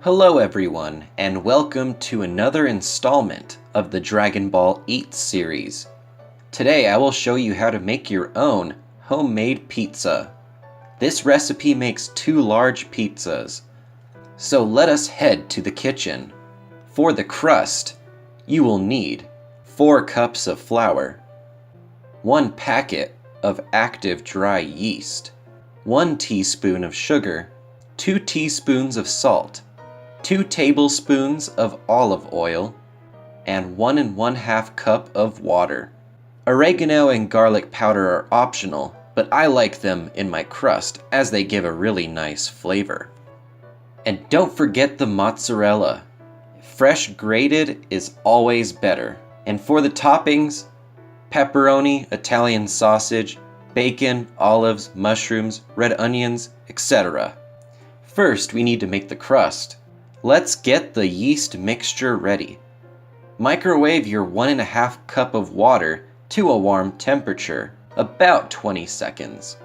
Hello everyone, and welcome to another installment of the Dragon Ball Eats series. Today I will show you how to make your own homemade pizza. This recipe makes 2 large pizzas. So let us head to the kitchen. For the crust, you will need 4 cups of flour, 1 packet of active dry yeast, 1 teaspoon of sugar, 2 teaspoons of salt, 2 tablespoons of olive oil, and 1 1/2 cup of water. Oregano and garlic powder are optional, but I like them in my crust as they give a really nice flavor. And don't forget the mozzarella. Fresh grated is always better. And for the toppings, pepperoni, Italian sausage, bacon, olives, mushrooms, red onions, etc. First, we need to make the crust. Let's get the yeast mixture ready. Microwave your 1 1/2 cup of water to a warm temperature, about 20 seconds.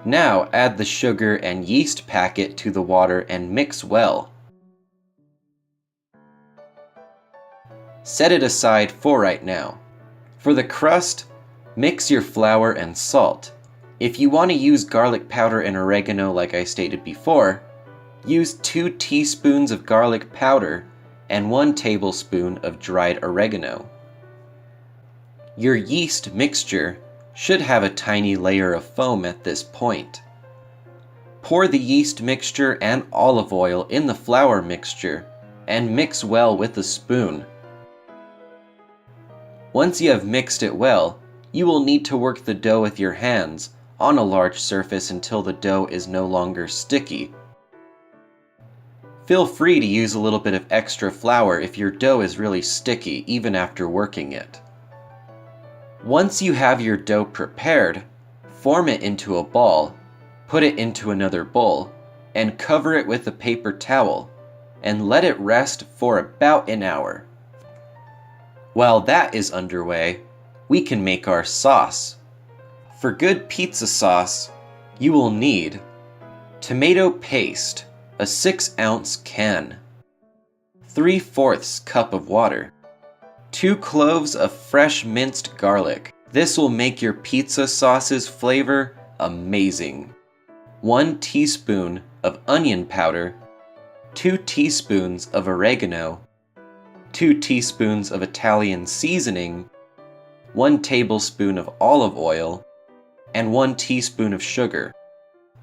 Now add the sugar and yeast packet to the water and mix well. Set it aside for right now. For the crust, mix your flour and salt. If you want to use garlic powder and oregano like I stated before, use 2 teaspoons of garlic powder and 1 tablespoon of dried oregano. Your yeast mixture should have a tiny layer of foam at this point. Pour the yeast mixture and olive oil in the flour mixture and mix well with a spoon. Once you have mixed it well, you will need to work the dough with your hands on a large surface until the dough is no longer sticky. Feel free to use a little bit of extra flour if your dough is really sticky even after working it. Once you have your dough prepared, form it into a ball, put it into another bowl, and cover it with a paper towel, and let it rest for about an hour. While that is underway, we can make our sauce. For good pizza sauce, you will need tomato paste, a 6-ounce can, 3/4 cup of water, 2 cloves of fresh minced garlic. This will make your pizza sauce's flavor amazing. 1 teaspoon of onion powder, 2 teaspoons of oregano, 2 teaspoons of Italian seasoning, 1 tablespoon of olive oil, and 1 teaspoon of sugar.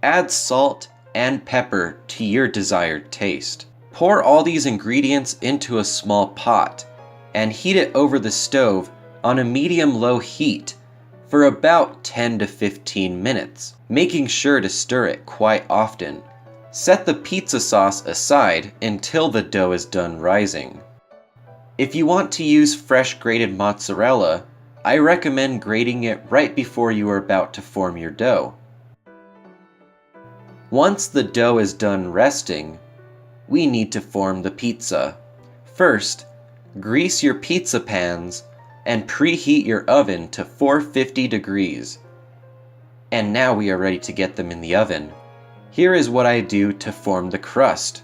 Add salt and pepper to your desired taste. Pour all these ingredients into a small pot and heat it over the stove on a medium-low heat for about 10 to 15 minutes, making sure to stir it quite often. Set the pizza sauce aside until the dough is done rising. If you want to use fresh grated mozzarella, I recommend grating it right before you are about to form your dough. Once the dough is done resting, we need to form the pizza. First, grease your pizza pans and preheat your oven to 450 degrees. And now we are ready to get them in the oven. Here is what I do to form the crust.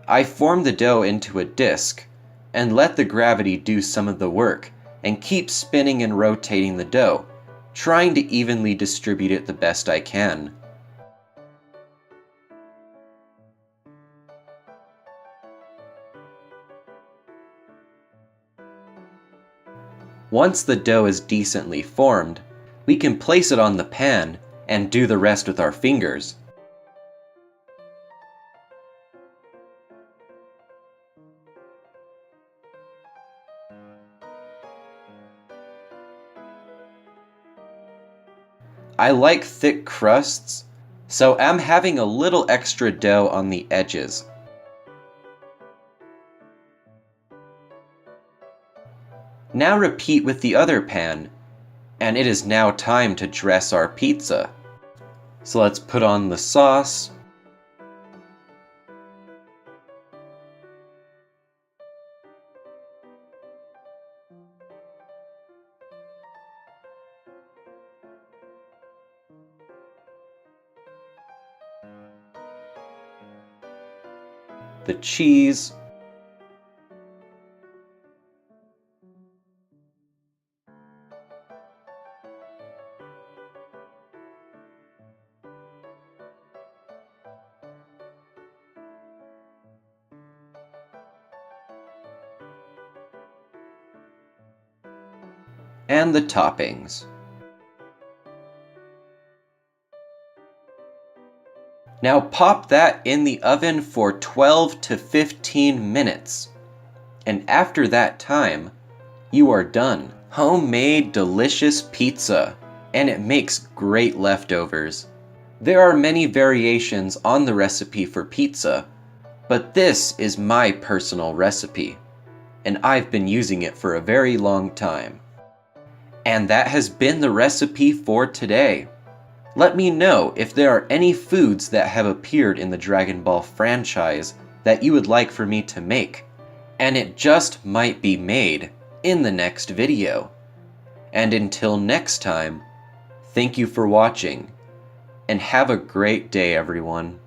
I form the dough into a disc and let the gravity do some of the work and keep spinning and rotating the dough, trying to evenly distribute it the best I can. Once the dough is decently formed, we can place it on the pan and do the rest with our fingers. I like thick crusts, so I'm having a little extra dough on the edges. Now repeat with the other pan, and it is now time to dress our pizza. So let's put on the sauce, the cheese, and the toppings. Now pop that in the oven for 12 to 15 minutes. And after that time, you are done. Homemade delicious pizza, and it makes great leftovers. There are many variations on the recipe for pizza, but this is my personal recipe, and I've been using it for a very long time. And that has been the recipe for today. Let me know if there are any foods that have appeared in the Dragon Ball franchise that you would like for me to make, and it just might be made in the next video. And until next time, thank you for watching, and have a great day, everyone.